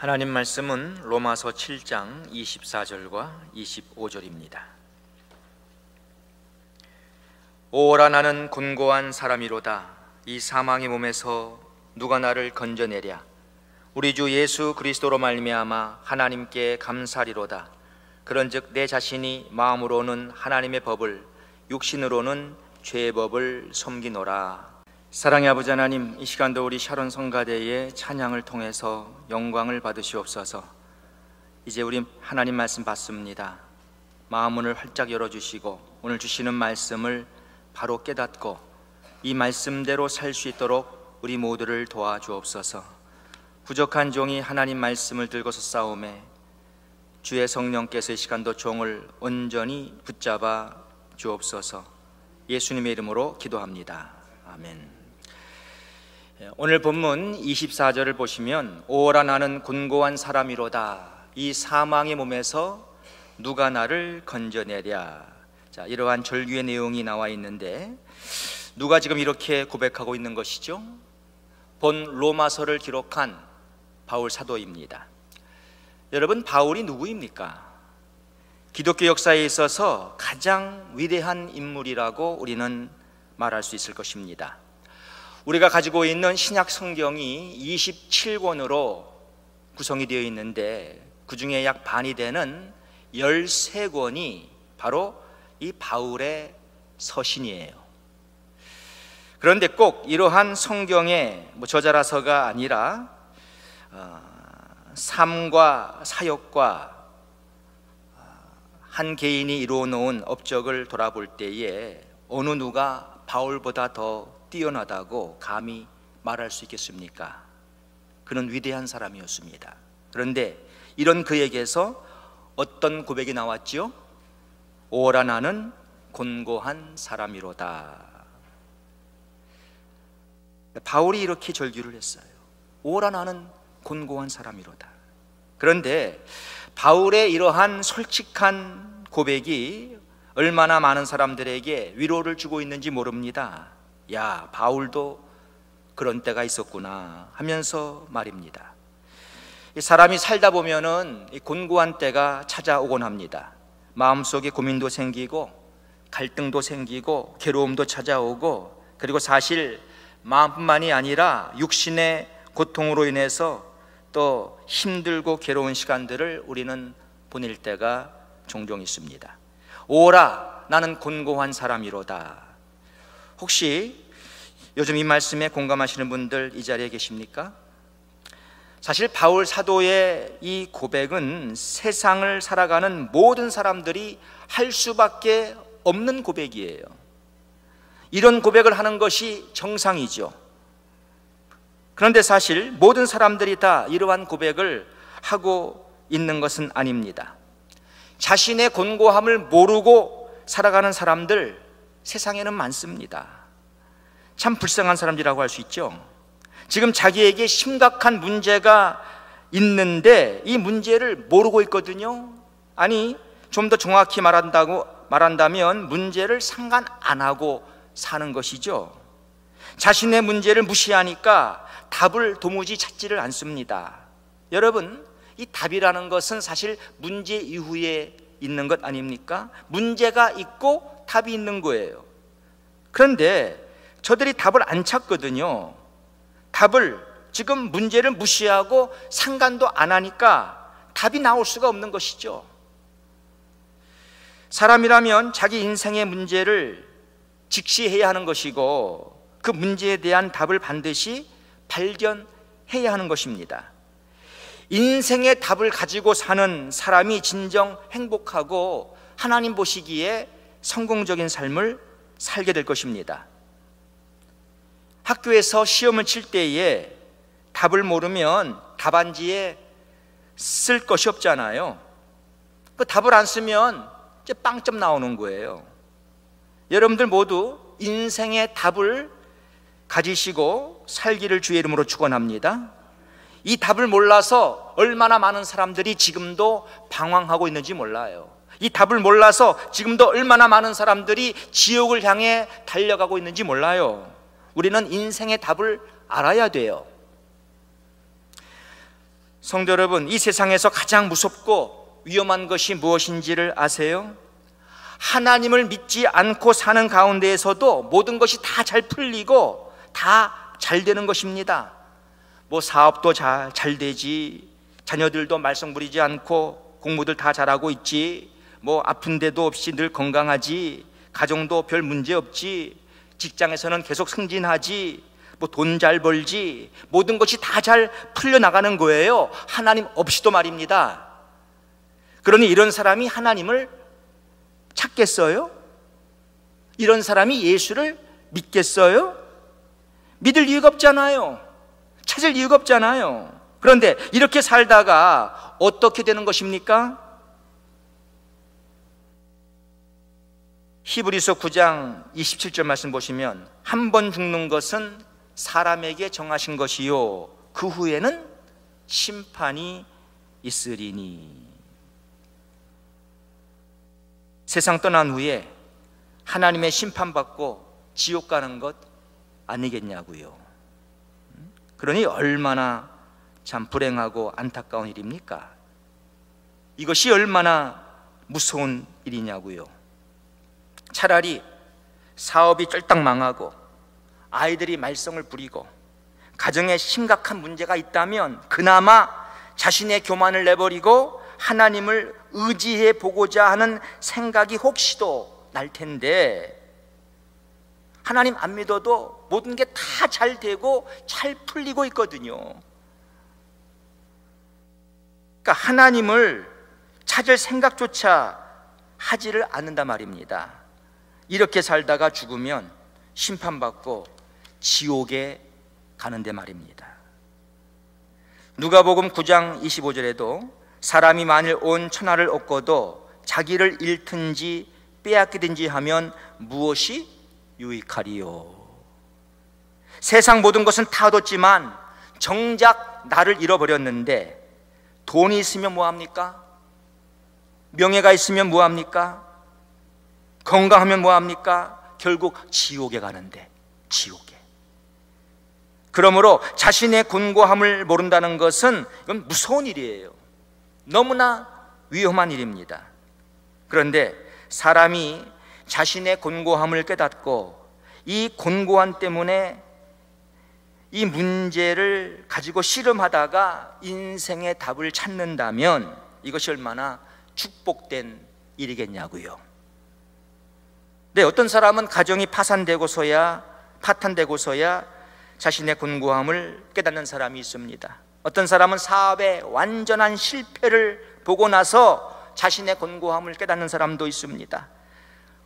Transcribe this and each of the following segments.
하나님 말씀은 로마서 7장 24절과 25절입니다. 오라 나는 곤고한 사람이로다. 이 사망의 몸에서 누가 나를 건져내랴. 우리 주 예수 그리스도로 말미암아 하나님께 감사리로다. 그런즉 내 자신이 마음으로는 하나님의 법을, 육신으로는 죄의 법을 섬기노라. 사랑의 아버지 하나님, 이 시간도 우리 샤론 성가대의 찬양을 통해서 영광을 받으시옵소서. 이제 우리 하나님 말씀 받습니다. 마음문을 활짝 열어주시고 오늘 주시는 말씀을 바로 깨닫고 이 말씀대로 살 수 있도록 우리 모두를 도와주옵소서. 부족한 종이 하나님 말씀을 들고서 싸움에 주의 성령께서 이 시간도 종을 온전히 붙잡아 주옵소서. 예수님의 이름으로 기도합니다. 아멘. 오늘 본문 24절을 보시면 오라 나는 곤고한 사람이로다. 이 사망의 몸에서 누가 나를 건져내랴. 자, 이러한 절규의 내용이 나와 있는데 누가 지금 이렇게 고백하고 있는 것이죠? 본 로마서를 기록한 바울 사도입니다. 여러분, 바울이 누구입니까? 기독교 역사에 있어서 가장 위대한 인물이라고 우리는 말할 수 있을 것입니다. 우리가 가지고 있는 신약 성경이 27권으로 구성이 되어 있는데 그 중에 약 반이 되는 13권이 바로 이 바울의 서신이에요. 그런데 꼭 이러한 성경의 저자라서가 아니라 삶과 사역과 한 개인이 이루어 놓은 업적을 돌아볼 때에 어느 누가 바울보다 더 뛰어나다고 감히 말할 수 있겠습니까? 그는 위대한 사람이었습니다. 그런데 이런 그에게서 어떤 고백이 나왔지요? 오라 나는 곤고한 사람이로다. 바울이 이렇게 절규를 했어요. 오라 나는 곤고한 사람이로다. 그런데 바울의 이러한 솔직한 고백이 얼마나 많은 사람들에게 위로를 주고 있는지 모릅니다. 야, 바울도 그런 때가 있었구나 하면서 말입니다. 사람이 살다 보면은 곤고한 때가 찾아오곤 합니다. 마음속에 고민도 생기고 갈등도 생기고 괴로움도 찾아오고, 그리고 사실 마음뿐만이 아니라 육신의 고통으로 인해서 또 힘들고 괴로운 시간들을 우리는 보낼 때가 종종 있습니다. 오라 나는 곤고한 사람이로다. 혹시 요즘 이 말씀에 공감하시는 분들 이 자리에 계십니까? 사실 바울 사도의 이 고백은 세상을 살아가는 모든 사람들이 할 수밖에 없는 고백이에요. 이런 고백을 하는 것이 정상이죠. 그런데 사실 모든 사람들이 다 이러한 고백을 하고 있는 것은 아닙니다. 자신의 곤고함을 모르고 살아가는 사람들 세상에는 많습니다. 참 불쌍한 사람들이라고 할 수 있죠. 지금 자기에게 심각한 문제가 있는데 이 문제를 모르고 있거든요. 아니, 좀 더 정확히 말한다면 문제를 상관 안 하고 사는 것이죠. 자신의 문제를 무시하니까 답을 도무지 찾지를 않습니다. 여러분, 이 답이라는 것은 사실 문제 이후에 있는 것 아닙니까? 문제가 있고 답이 있는 거예요. 그런데 저들이 답을 안 찾거든요. 답을, 지금 문제를 무시하고 상관도 안 하니까 답이 나올 수가 없는 것이죠. 사람이라면 자기 인생의 문제를 직시해야 하는 것이고 그 문제에 대한 답을 반드시 발견해야 하는 것입니다. 인생의 답을 가지고 사는 사람이 진정 행복하고 하나님 보시기에 성공적인 삶을 살게 될 것입니다. 학교에서 시험을 칠 때에 답을 모르면 답안지에 쓸 것이 없잖아요. 그 답을 안 쓰면 이제 빵점 나오는 거예요. 여러분들 모두 인생의 답을 가지시고 살기를 주의 이름으로 축원합니다. 이 답을 몰라서 얼마나 많은 사람들이 지금도 방황하고 있는지 몰라요. 이 답을 몰라서 지금도 얼마나 많은 사람들이 지옥을 향해 달려가고 있는지 몰라요. 우리는 인생의 답을 알아야 돼요. 성도 여러분, 이 세상에서 가장 무섭고 위험한 것이 무엇인지를 아세요? 하나님을 믿지 않고 사는 가운데에서도 모든 것이 다 잘 풀리고 다 잘 되는 것입니다. 뭐 사업도 잘 되지, 자녀들도 말썽 부리지 않고 공부들 다 잘하고 있지, 뭐 아픈 데도 없이 늘 건강하지, 가정도 별 문제 없지, 직장에서는 계속 승진하지, 뭐 돈 잘 벌지, 모든 것이 다 잘 풀려나가는 거예요. 하나님 없이도 말입니다. 그러니 이런 사람이 하나님을 찾겠어요? 이런 사람이 예수를 믿겠어요? 믿을 이유가 없잖아요. 찾을 이유가 없잖아요. 그런데 이렇게 살다가 어떻게 되는 것입니까? 히브리서 9장 27절 말씀 보시면, 한 번 죽는 것은 사람에게 정하신 것이요 그 후에는 심판이 있으리니. 세상 떠난 후에 하나님의 심판받고 지옥 가는 것 아니겠냐고요. 그러니 얼마나 참 불행하고 안타까운 일입니까? 이것이 얼마나 무서운 일이냐고요. 차라리 사업이 쫄딱 망하고 아이들이 말썽을 부리고 가정에 심각한 문제가 있다면 그나마 자신의 교만을 내버리고 하나님을 의지해 보고자 하는 생각이 혹시도 날 텐데, 하나님 안 믿어도 모든 게 다 잘 되고 잘 풀리고 있거든요. 그러니까 하나님을 찾을 생각조차 하지를 않는단 말입니다. 이렇게 살다가 죽으면 심판받고 지옥에 가는데 말입니다. 누가복음 9장 25절에도 사람이 만일 온 천하를 얻고도 자기를 잃든지 빼앗기든지 하면 무엇이 유익하리요? 세상 모든 것은 다 얻었지만 정작 나를 잃어버렸는데, 돈이 있으면 뭐합니까? 명예가 있으면 뭐합니까? 건강하면 뭐합니까? 결국 지옥에 가는데, 지옥에. 그러므로 자신의 곤고함을 모른다는 것은 이건 무서운 일이에요. 너무나 위험한 일입니다. 그런데 사람이 자신의 곤고함을 깨닫고 이 곤고함 때문에 이 문제를 가지고 씨름하다가 인생의 답을 찾는다면 이것이 얼마나 축복된 일이겠냐고요. 네, 어떤 사람은 가정이 파탄되고서야 자신의 곤고함을 깨닫는 사람이 있습니다. 어떤 사람은 사업의 완전한 실패를 보고 나서 자신의 곤고함을 깨닫는 사람도 있습니다.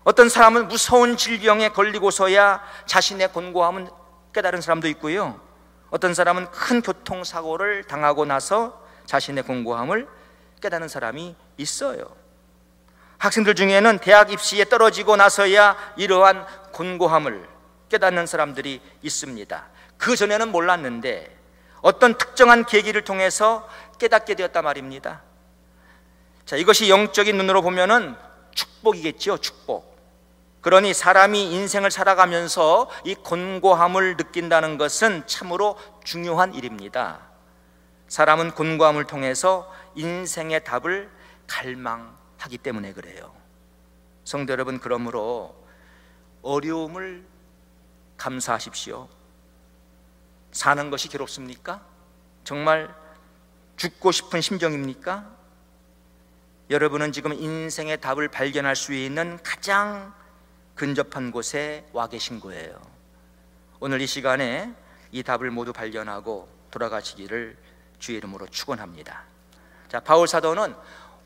어떤 사람은 무서운 질병에 걸리고서야 자신의 곤고함을 깨달은 사람도 있고요. 어떤 사람은 큰 교통사고를 당하고 나서 자신의 곤고함을 깨닫는 사람이 있어요. 학생들 중에는 대학 입시에 떨어지고 나서야 이러한 곤고함을 깨닫는 사람들이 있습니다. 그 전에는 몰랐는데 어떤 특정한 계기를 통해서 깨닫게 되었단 말입니다. 자, 이것이 영적인 눈으로 보면은 축복이겠죠, 축복. 그러니 사람이 인생을 살아가면서 이 곤고함을 느낀다는 것은 참으로 중요한 일입니다. 사람은 곤고함을 통해서 인생의 답을 갈망하기 때문에 그래요. 성도 여러분, 그러므로 어려움을 감수하십시오. 사는 것이 괴롭습니까? 정말 죽고 싶은 심정입니까? 여러분은 지금 인생의 답을 발견할 수 있는 가장 근접한 곳에 와 계신 거예요. 오늘 이 시간에 이 답을 모두 발견하고 돌아가시기를 주의 이름으로 축원합니다. 자, 바울 사도는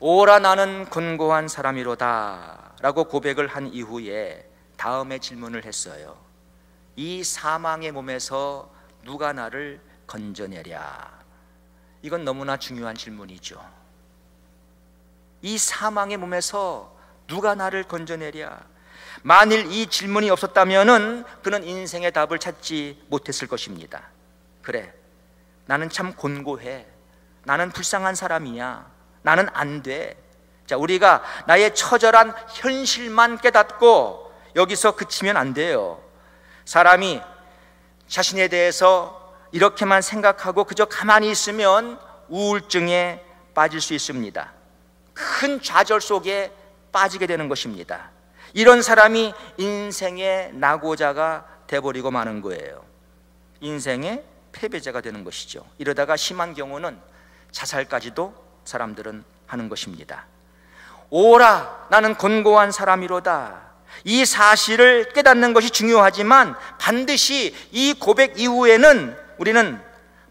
오라 나는 곤고한 사람이로다 라고 고백을 한 이후에 다음에 질문을 했어요. 이 사망의 몸에서 누가 나를 건져내랴? 이건 너무나 중요한 질문이죠. 이 사망의 몸에서 누가 나를 건져내랴? 만일 이 질문이 없었다면은 그는 인생의 답을 찾지 못했을 것입니다. 그래, 나는 참 곤고해. 나는 불쌍한 사람이야. 나는 안 돼. 자, 우리가 나의 처절한 현실만 깨닫고 여기서 그치면 안 돼요. 사람이 자신에 대해서 이렇게만 생각하고 그저 가만히 있으면 우울증에 빠질 수 있습니다. 큰 좌절 속에 빠지게 되는 것입니다. 이런 사람이 인생의 낙오자가 돼버리고 마는 거예요. 인생의 패배자가 되는 것이죠. 이러다가 심한 경우는 자살까지도 사람들은 하는 것입니다. 오라, 나는 곤고한 사람이로다. 이 사실을 깨닫는 것이 중요하지만 반드시 이 고백 이후에는 우리는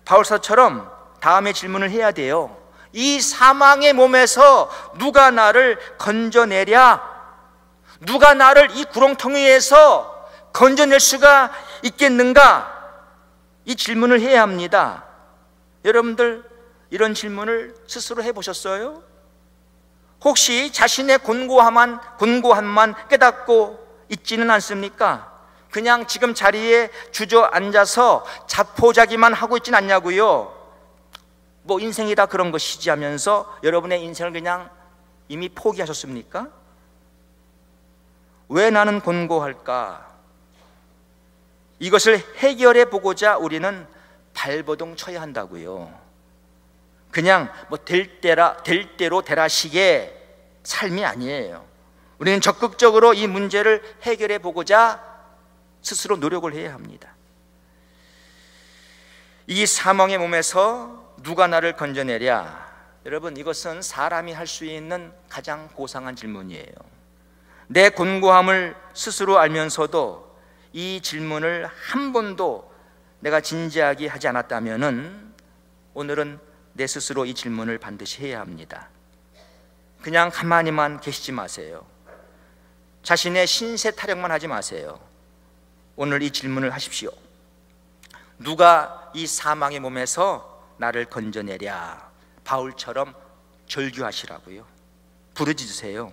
바울사처럼 다음에 질문을 해야 돼요. 이 사망의 몸에서 누가 나를 건져내랴? 누가 나를 이 구렁텅이에서 건져낼 수가 있겠는가? 이 질문을 해야 합니다. 여러분들 이런 질문을 스스로 해보셨어요? 혹시 자신의 곤고함만 깨닫고 있지는 않습니까? 그냥 지금 자리에 주저앉아서 자포자기만 하고 있지는 않냐고요? 뭐 인생이 다 그런 것이지 하면서 여러분의 인생을 그냥 이미 포기하셨습니까? 왜 나는 곤고할까? 이것을 해결해 보고자 우리는 발버둥 쳐야 한다고요. 그냥 뭐 될 대로 되라식의 삶이 아니에요. 우리는 적극적으로 이 문제를 해결해 보고자 스스로 노력을 해야 합니다. 이 사망의 몸에서 누가 나를 건져내랴? 여러분, 이것은 사람이 할 수 있는 가장 고상한 질문이에요. 내 곤고함을 스스로 알면서도 이 질문을 한 번도 내가 진지하게 하지 않았다면은 오늘은 내 스스로 이 질문을 반드시 해야 합니다. 그냥 가만히만 계시지 마세요. 자신의 신세 타령만 하지 마세요. 오늘 이 질문을 하십시오. 누가 이 사망의 몸에서 나를 건져내랴? 바울처럼 절규하시라고요. 부르짖으세요.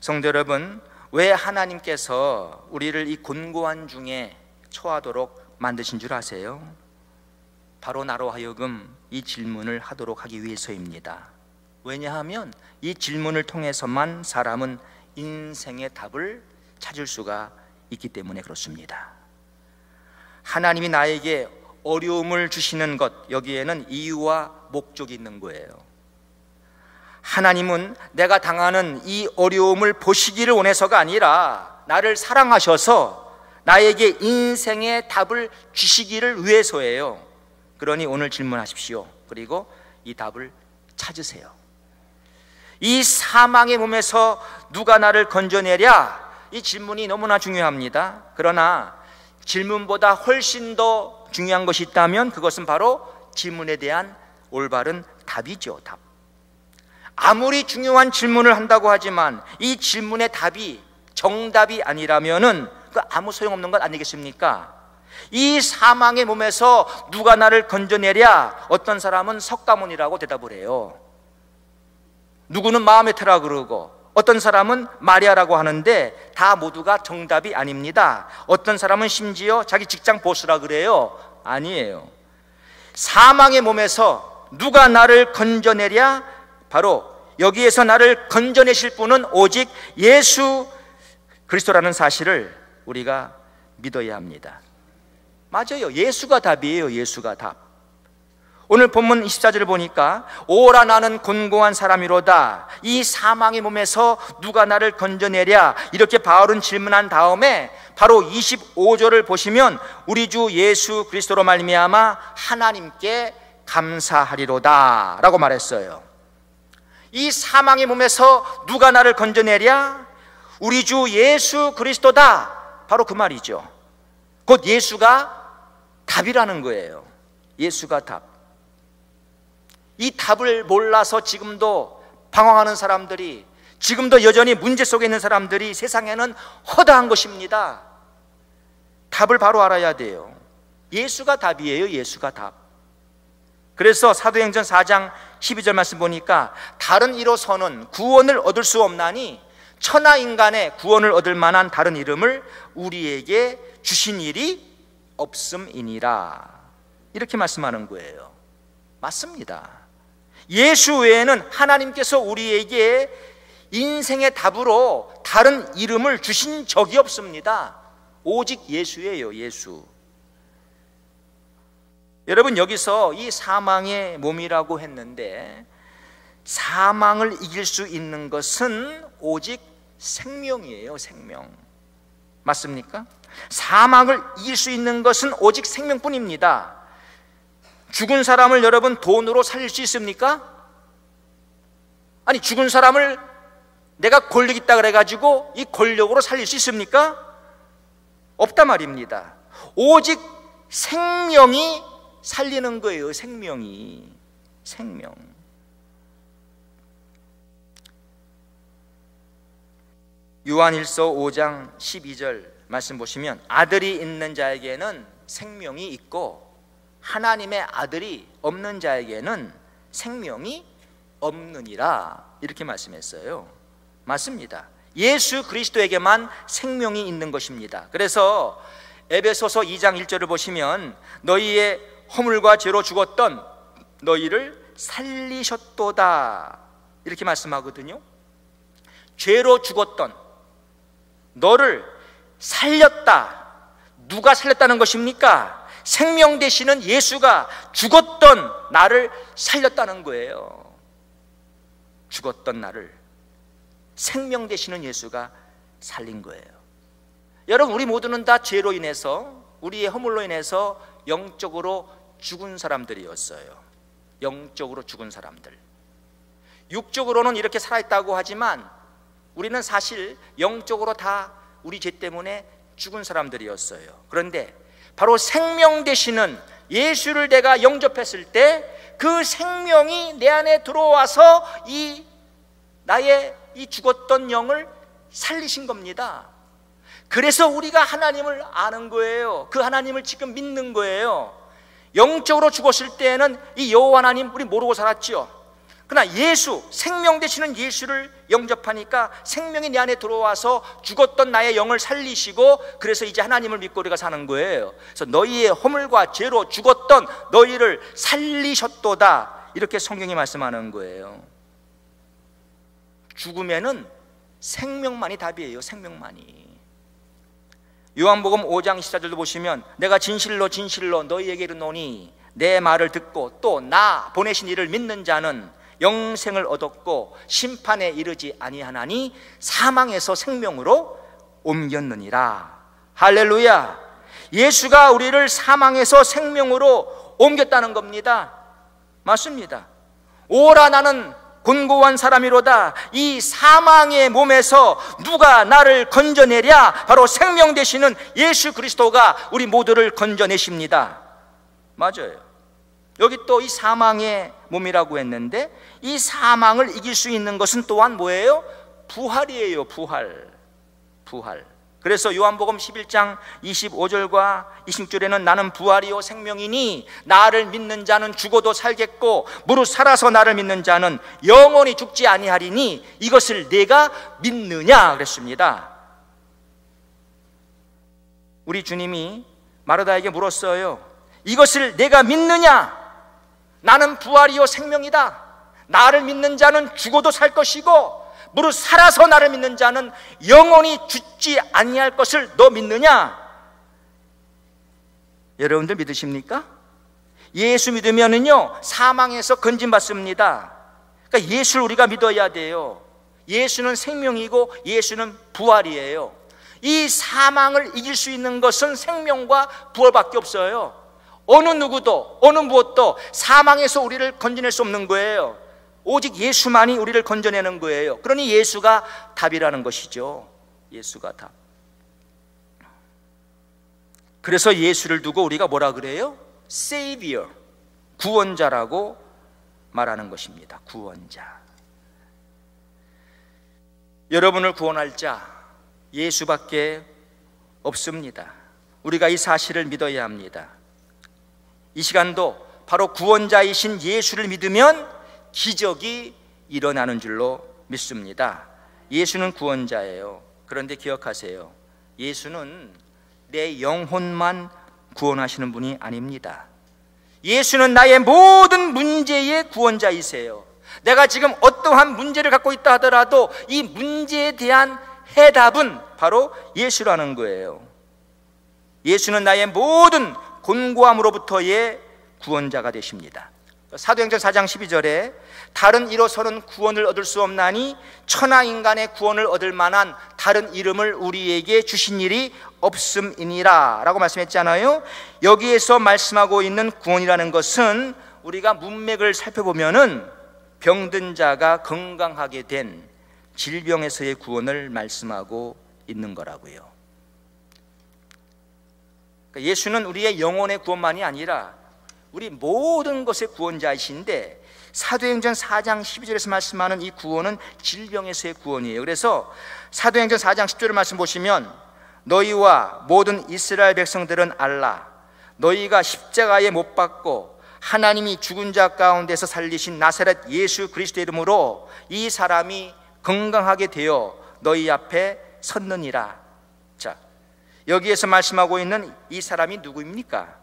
성도 여러분, 왜 하나님께서 우리를 이 곤고한 중에 처하도록 만드신 줄 아세요? 바로 나로 하여금 이 질문을 하도록 하기 위해서입니다. 왜냐하면 이 질문을 통해서만 사람은 인생의 답을 찾을 수가 있기 때문에 그렇습니다. 하나님이 나에게 어려움을 주시는 것, 여기에는 이유와 목적이 있는 거예요. 하나님은 내가 당하는 이 어려움을 보시기를 원해서가 아니라 나를 사랑하셔서 나에게 인생의 답을 주시기를 위해서예요. 그러니 오늘 질문하십시오. 그리고 이 답을 찾으세요. 이 사망의 몸에서 누가 나를 건져내랴? 이 질문이 너무나 중요합니다. 그러나 질문보다 훨씬 더 중요한 것이 있다면 그것은 바로 질문에 대한 올바른 답이죠. 답. 아무리 중요한 질문을 한다고 하지만 이 질문의 답이 정답이 아니라면은 그 아무 소용없는 것 아니겠습니까? 이 사망의 몸에서 누가 나를 건져내랴? 어떤 사람은 석가모니라고 대답을 해요. 누구는 마호메트라 그러고 어떤 사람은 마리아라고 하는데 다 모두가 정답이 아닙니다. 어떤 사람은 심지어 자기 직장 보스라 그래요. 아니에요. 사망의 몸에서 누가 나를 건져내랴? 바로 여기에서 나를 건져내실 분은 오직 예수 그리스도라는 사실을 우리가 믿어야 합니다. 맞아요. 예수가 답이에요. 예수가 답. 오늘 본문 24절을 보니까 오라 나는 곤고한 사람이로다. 이 사망의 몸에서 누가 나를 건져내랴? 이렇게 바울은 질문한 다음에 바로 25절을 보시면 우리 주 예수 그리스도로 말미암아 하나님께 감사하리로다 라고 말했어요. 이 사망의 몸에서 누가 나를 건져내랴? 우리 주 예수 그리스도다. 바로 그 말이죠. 곧 예수가 답이라는 거예요. 예수가 답. 이 답을 몰라서 지금도 방황하는 사람들이, 지금도 여전히 문제 속에 있는 사람들이 세상에는 허다한 것입니다. 답을 바로 알아야 돼요. 예수가 답이에요. 예수가 답. 그래서 사도행전 4장 12절 말씀 보니까 다른 이로서는 구원을 얻을 수 없나니 천하 인간의 구원을 얻을 만한 다른 이름을 우리에게 주신 일이 없음이니라. 이렇게 말씀하는 거예요. 맞습니다. 예수 외에는 하나님께서 우리에게 인생의 답으로 다른 이름을 주신 적이 없습니다. 오직 예수예요. 예수. 여러분, 여기서 이 사망의 몸이라고 했는데 사망을 이길 수 있는 것은 오직 생명이에요. 생명. 맞습니까? 사망을 이길 수 있는 것은 오직 생명뿐입니다. 죽은 사람을 여러분 돈으로 살릴 수 있습니까? 아니, 죽은 사람을 내가 권력 있다 그래가지고 이 권력으로 살릴 수 있습니까? 없단 말입니다. 오직 생명이 살리는 거예요. 생명이. 생명. 요한일서 5장 12절 말씀 보시면 아들이 있는 자에게는 생명이 있고 하나님의 아들이 없는 자에게는 생명이 없느니라, 이렇게 말씀했어요. 맞습니다. 예수 그리스도에게만 생명이 있는 것입니다. 그래서 에베소서 2장 1절을 보시면 너희의 허물과 죄로 죽었던 너희를 살리셨도다, 이렇게 말씀하거든요. 죄로 죽었던 너를 살렸다. 누가 살렸다는 것입니까? 생명 되시는 예수가 죽었던 나를 살렸다는 거예요. 죽었던 나를 생명 되시는 예수가 살린 거예요. 여러분, 우리 모두는 다 죄로 인해서, 우리의 허물로 인해서 영적으로 죽은 사람들이었어요. 영적으로 죽은 사람들. 육적으로는 이렇게 살아있다고 하지만 우리는 사실 영적으로 다 우리 죄 때문에 죽은 사람들이었어요. 그런데 바로 생명 되시는 예수를 내가 영접했을 때 그 생명이 내 안에 들어와서 나의 이 죽었던 영을 살리신 겁니다. 그래서 우리가 하나님을 아는 거예요. 그 하나님을 지금 믿는 거예요. 영적으로 죽었을 때에는 이 여호와 하나님 우리 모르고 살았죠. 그러나 예수, 생명 되시는 예수를 영접하니까 생명이 내 안에 들어와서 죽었던 나의 영을 살리시고, 그래서 이제 하나님을 믿고 우리가 사는 거예요. 그래서 너희의 허물과 죄로 죽었던 너희를 살리셨도다, 이렇게 성경이 말씀하는 거예요. 죽음에는 생명만이 답이에요. 생명만이. 요한복음 5장 14절도 보시면 내가 진실로 진실로 너희에게 이르노니 내 말을 듣고 또 나 보내신 이를 믿는 자는 영생을 얻었고 심판에 이르지 아니하나니 사망에서 생명으로 옮겼느니라. 할렐루야. 예수가 우리를 사망에서 생명으로 옮겼다는 겁니다. 맞습니다. 오라 나는 곤고한 사람이로다. 이 사망의 몸에서 누가 나를 건져내랴? 바로 생명 되시는 예수 그리스도가 우리 모두를 건져내십니다. 맞아요. 여기 또 이 사망의 몸이라고 했는데 이 사망을 이길 수 있는 것은 또한 뭐예요? 부활이에요. 부활. 그래서 요한복음 11장 25절과 26절에는 나는 부활이요 생명이니 나를 믿는 자는 죽어도 살겠고 무릇 살아서 나를 믿는 자는 영원히 죽지 아니하리니 이것을 내가 믿느냐 그랬습니다. 우리 주님이 마르다에게 물었어요. 이것을 내가 믿느냐? 나는 부활이요 생명이다. 나를 믿는 자는 죽어도 살 것이고 무릇 살아서 나를 믿는 자는 영원히 죽지 아니할 것을 너 믿느냐? 여러분들 믿으십니까? 예수 믿으면은요 사망에서 건진받습니다. 그러니까 예수를 우리가 믿어야 돼요. 예수는 생명이고 예수는 부활이에요. 이 사망을 이길 수 있는 것은 생명과 부활밖에 없어요. 어느 누구도 어느 무엇도 사망에서 우리를 건져낼 수 없는 거예요. 오직 예수만이 우리를 건져내는 거예요. 그러니 예수가 답이라는 것이죠. 예수가 답. 그래서 예수를 두고 우리가 뭐라 그래요? Savior, 구원자라고 말하는 것입니다. 구원자. 여러분을 구원할 자 예수밖에 없습니다. 우리가 이 사실을 믿어야 합니다. 이 시간도 바로 구원자이신 예수를 믿으면 기적이 일어나는 줄로 믿습니다. 예수는 구원자예요. 그런데 기억하세요. 예수는 내 영혼만 구원하시는 분이 아닙니다. 예수는 나의 모든 문제의 구원자이세요. 내가 지금 어떠한 문제를 갖고 있다 하더라도 이 문제에 대한 해답은 바로 예수라는 거예요. 예수는 나의 모든 곤고함으로부터의 구원자가 되십니다. 사도행전 4장 12절에 다른 이로서는 구원을 얻을 수 없나니 천하 인간의 구원을 얻을 만한 다른 이름을 우리에게 주신 일이 없음이니라 라고 말씀했잖아요. 여기에서 말씀하고 있는 구원이라는 것은 우리가 문맥을 살펴보면은 병든 자가 건강하게 된 질병에서의 구원을 말씀하고 있는 거라고요. 그러니까 예수는 우리의 영혼의 구원만이 아니라 우리 모든 것의 구원자이신데 사도행전 4장 12절에서 말씀하는 이 구원은 질병에서의 구원이에요. 그래서 사도행전 4장 10절을 말씀 보시면 너희와 모든 이스라엘 백성들은 알라. 너희가 십자가에 못 박고 하나님이 죽은 자 가운데서 살리신 나사렛 예수 그리스도의 이름으로 이 사람이 건강하게 되어 너희 앞에 섰느니라. 자, 여기에서 말씀하고 있는 이 사람이 누구입니까?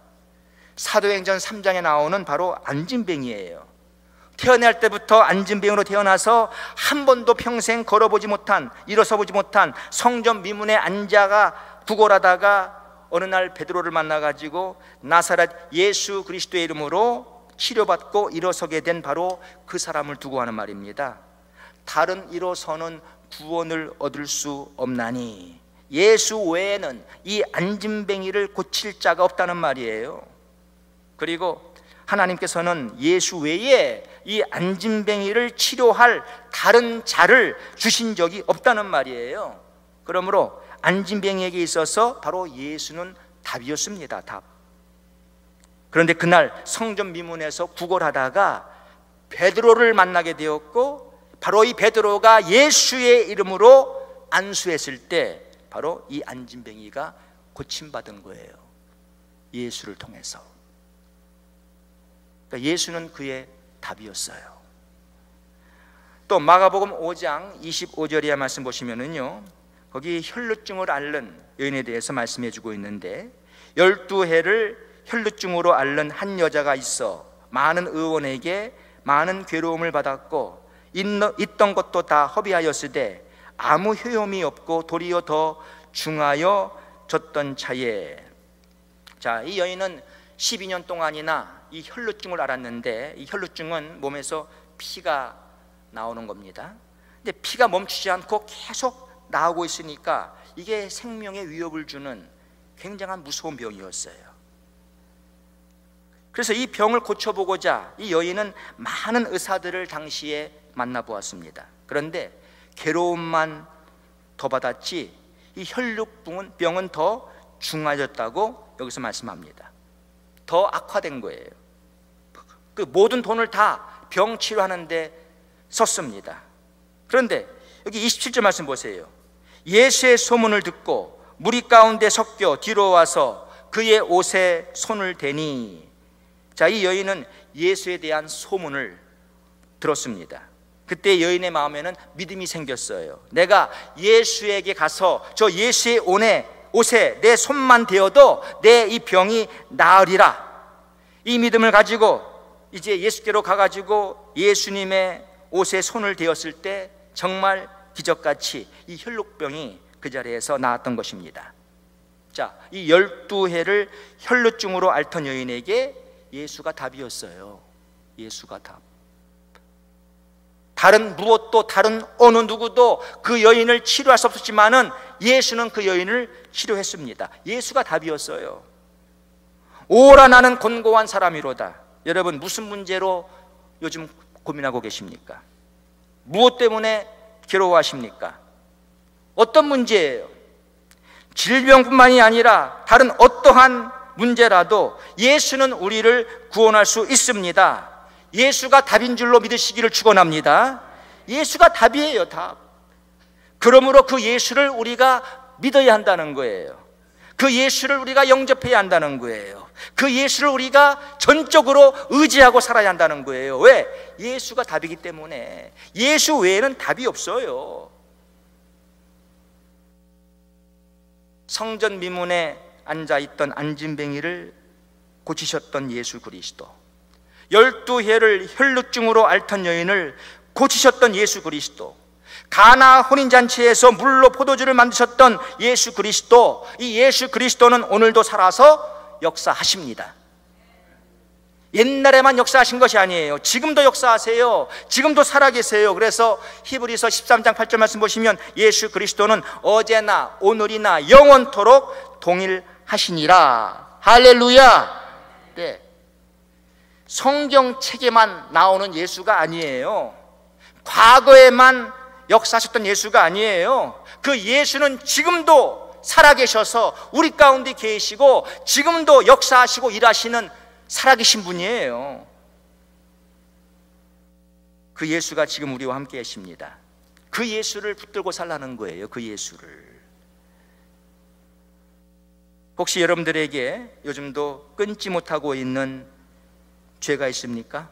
사도행전 3장에 나오는 바로 안진뱅이에요. 태어날 때부터 안진뱅이로 태어나서 한 번도 평생 걸어보지 못한, 일어서 보지 못한 성전 미문에 앉아가 구걸하다가 어느 날 베드로를 만나가지고 나사렛 예수 그리스도의 이름으로 치료받고 일어서게 된 바로 그 사람을 두고 하는 말입니다. 다른 이로서는 구원을 얻을 수 없나니 예수 외에는 이 안진뱅이를 고칠 자가 없다는 말이에요. 그리고 하나님께서는 예수 외에 이 안진뱅이를 치료할 다른 자를 주신 적이 없다는 말이에요. 그러므로 안진뱅이에게 있어서 바로 예수는 답이었습니다. 답. 그런데 그날 성전 미문에서 구걸하다가 베드로를 만나게 되었고 바로 이 베드로가 예수의 이름으로 안수했을 때 바로 이 안진뱅이가 고침받은 거예요. 예수를 통해서. 그러니까 예수는 그의 답이었어요. 또 마가복음 5장 25절의 말씀 보시면은요, 거기 혈루증을 앓는 여인에 대해서 말씀해 주고 있는데 12해를 혈루증으로 앓는 한 여자가 있어 많은 의원에게 많은 괴로움을 받았고 있던 것도 다 허비하였으되 아무 효용이 없고 도리어 더 중하여 졌던 차에. 자, 이 여인은 12년 동안이나 이 혈루증을 앓았는데 이 혈루증은 몸에서 피가 나오는 겁니다. 근데 피가 멈추지 않고 계속 나오고 있으니까 이게 생명에 위협을 주는 굉장한 무서운 병이었어요. 그래서 이 병을 고쳐보고자 이 여인은 많은 의사들을 당시에 만나보았습니다. 그런데 괴로움만 더 받았지 이 혈루병은 더 중하였다고 여기서 말씀합니다. 더 악화된 거예요. 그 모든 돈을 다 병 치료하는데 썼습니다. 그런데 여기 27절 말씀 보세요. 예수의 소문을 듣고 무리 가운데 섞여 뒤로 와서 그의 옷에 손을 대니. 자, 이 여인은 예수에 대한 소문을 들었습니다. 그때 여인의 마음에는 믿음이 생겼어요. 내가 예수에게 가서 저 예수의 옷에 내 손만 대어도 내 이 병이 나으리라. 이 믿음을 가지고 이제 예수께로 가가지고 예수님의 옷에 손을 대었을 때 정말 기적같이 이 혈루병이 그 자리에서 나았던 것입니다. 자, 이 12해를 혈루증으로 앓던 여인에게 예수가 답이었어요. 예수가 답. 다른 무엇도 다른 어느 누구도 그 여인을 치료할 수 없었지만은 예수는 그 여인을 치료했습니다. 예수가 답이었어요. 오라 나는 곤고한 사람이로다. 여러분, 무슨 문제로 요즘 고민하고 계십니까? 무엇 때문에 괴로워하십니까? 어떤 문제예요? 질병뿐만이 아니라 다른 어떠한 문제라도 예수는 우리를 구원할 수 있습니다. 예수가 답인 줄로 믿으시기를 축원합니다. 예수가 답이에요, 답. 그러므로 그 예수를 우리가 믿어야 한다는 거예요. 그 예수를 우리가 영접해야 한다는 거예요. 그 예수를 우리가 전적으로 의지하고 살아야 한다는 거예요. 왜? 예수가 답이기 때문에. 예수 외에는 답이 없어요. 성전 미문에 앉아있던 안진뱅이를 고치셨던 예수 그리스도, 12해를 혈루증으로 앓던 여인을 고치셨던 예수 그리스도, 가나 혼인잔치에서 물로 포도주를 만드셨던 예수 그리스도, 이 예수 그리스도는 오늘도 살아서 역사하십니다. 옛날에만 역사하신 것이 아니에요. 지금도 역사하세요. 지금도 살아계세요. 그래서 히브리서 13장 8절 말씀 보시면 예수 그리스도는 어제나 오늘이나 영원토록 동일하시니라. 할렐루야. 네. 성경책에만 나오는 예수가 아니에요. 과거에만 역사하셨던 예수가 아니에요. 그 예수는 지금도 살아계셔서 우리 가운데 계시고 지금도 역사하시고 일하시는 살아계신 분이에요. 그 예수가 지금 우리와 함께 계십니다. 그 예수를 붙들고 살라는 거예요. 그 예수를. 혹시 여러분들에게 요즘도 끊지 못하고 있는 죄가 있습니까?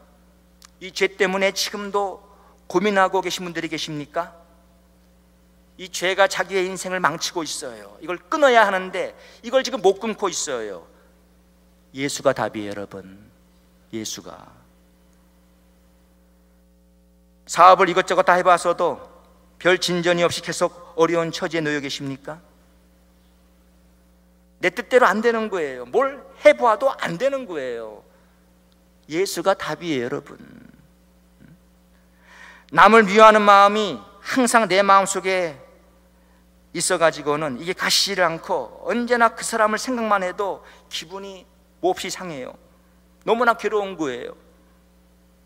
이 죄 때문에 지금도 고민하고 계신 분들이 계십니까? 이 죄가 자기의 인생을 망치고 있어요. 이걸 끊어야 하는데 이걸 지금 못 끊고 있어요. 예수가 답이에요, 여러분. 예수가. 사업을 이것저것 다 해봐서도 별 진전이 없이 계속 어려운 처지에 놓여 계십니까? 내 뜻대로 안 되는 거예요. 뭘 해봐도 안 되는 거예요. 예수가 답이에요, 여러분. 남을 미워하는 마음이 항상 내 마음속에 있어가지고는 이게 가시지를 않고 언제나 그 사람을 생각만 해도 기분이 몹시 상해요. 너무나 괴로운 거예요.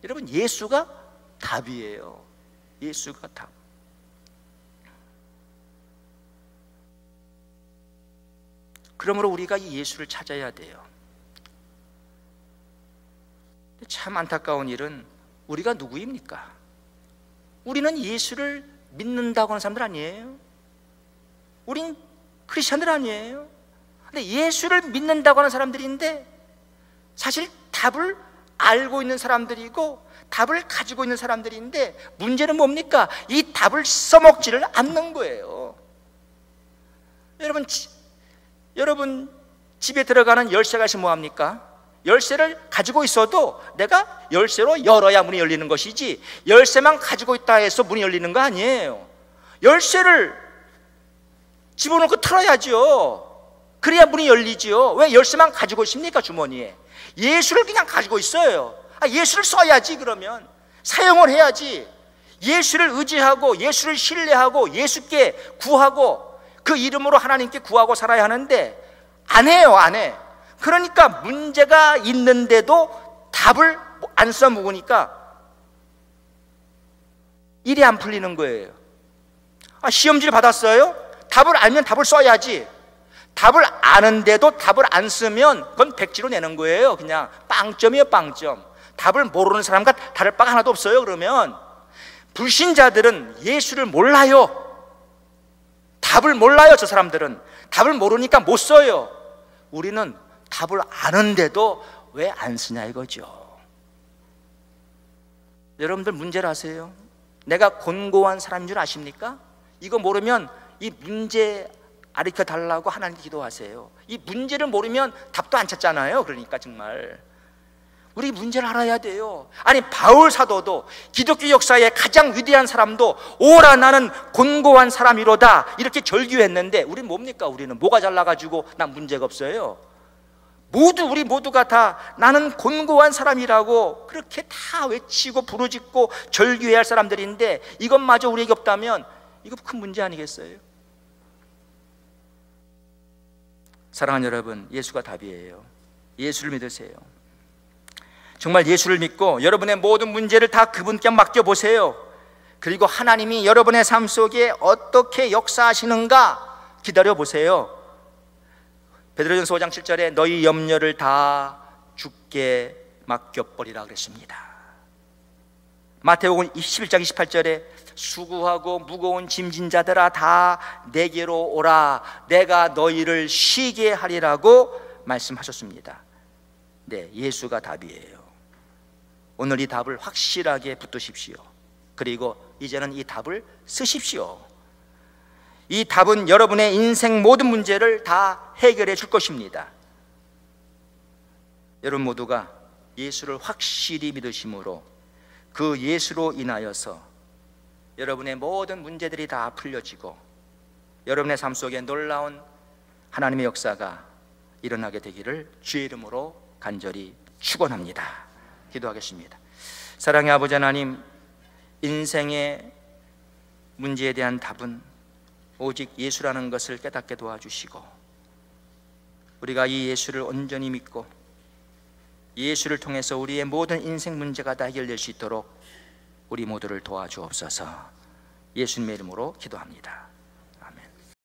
여러분, 예수가 답이에요. 예수가 답. 그러므로 우리가 이 예수를 찾아야 돼요. 참 안타까운 일은 우리가 누구입니까? 우리는 예수를 믿는다고 하는 사람들 아니에요? 우린 크리스천들 아니에요? 근데 예수를 믿는다고 하는 사람들인데 사실 답을 알고 있는 사람들이고 답을 가지고 있는 사람들인데 문제는 뭡니까? 이 답을 써먹지를 않는 거예요. 여러분 집에 들어가는 열쇠가 있으면 뭐합니까? 열쇠를 가지고 있어도 내가 열쇠로 열어야 문이 열리는 것이지 열쇠만 가지고 있다 해서 문이 열리는 거 아니에요. 열쇠를 집어넣고 틀어야죠. 그래야 문이 열리지요. 왜 열쇠만 가지고 있습니까? 주머니에. 예수를 그냥 가지고 있어요. 예수를 써야지. 그러면 사용을 해야지. 예수를 의지하고 예수를 신뢰하고 예수께 구하고 그 이름으로 하나님께 구하고 살아야 하는데 안 해요. 안 해. 그러니까 문제가 있는데도 답을 안 써먹으니까 일이 안 풀리는 거예요. 시험지를 받았어요? 답을 알면 답을 써야지. 답을 아는데도 답을 안 쓰면 그건 백지로 내는 거예요. 그냥 빵점이에요, 빵점. 답을 모르는 사람과 다를 바가 하나도 없어요. 그러면 불신자들은 예수를 몰라요. 답을 몰라요. 저 사람들은 답을 모르니까 못 써요. 우리는 답을 아는데도 왜 안 쓰냐 이거죠. 여러분들 문제를 아세요? 내가 곤고한 사람인 줄 아십니까? 이거 모르면 이 문제 가르쳐 달라고 하나님께 기도하세요. 이 문제를 모르면 답도 안 찾잖아요. 그러니까 정말 우리 문제를 알아야 돼요. 아니 바울 사도도 기독교 역사의 가장 위대한 사람도 오라 나는 곤고한 사람이로다 이렇게 절규했는데 우리는 뭡니까? 우리는 뭐가 잘나가지고 난 문제가 없어요. 우리 모두가 다 나는 곤고한 사람이라고 그렇게 다 외치고 부르짖고 절규해야 할 사람들인데 이것마저 우리에게 없다면 이거 큰 문제 아니겠어요? 사랑하는 여러분, 예수가 답이에요. 예수를 믿으세요. 정말 예수를 믿고 여러분의 모든 문제를 다 그분께 맡겨보세요. 그리고 하나님이 여러분의 삶 속에 어떻게 역사하시는가 기다려보세요. 베드로전서 5장 7절에 너희 염려를 다 주께 맡겨버리라 그랬습니다. 마태복음 21장 28절에 수고하고 무거운 짐진 자들아 다 내게로 오라 내가 너희를 쉬게 하리라고 말씀하셨습니다. 네, 예수가 답이에요. 오늘 이 답을 확실하게 붙드십시오. 그리고 이제는 이 답을 쓰십시오. 이 답은 여러분의 인생 모든 문제를 다 해결해 줄 것입니다. 여러분 모두가 예수를 확실히 믿으심으로 그 예수로 인하여서 여러분의 모든 문제들이 다 풀려지고 여러분의 삶 속에 놀라운 하나님의 역사가 일어나게 되기를 주의 이름으로 간절히 축원합니다. 기도하겠습니다. 사랑의 아버지 하나님, 인생의 문제에 대한 답은 오직 예수라는 것을 깨닫게 도와주시고, 우리가 이 예수를 온전히 믿고 예수를 통해서 우리의 모든 인생 문제가 다 해결될 수 있도록 우리 모두를 도와주옵소서. 예수님의 이름으로 기도합니다.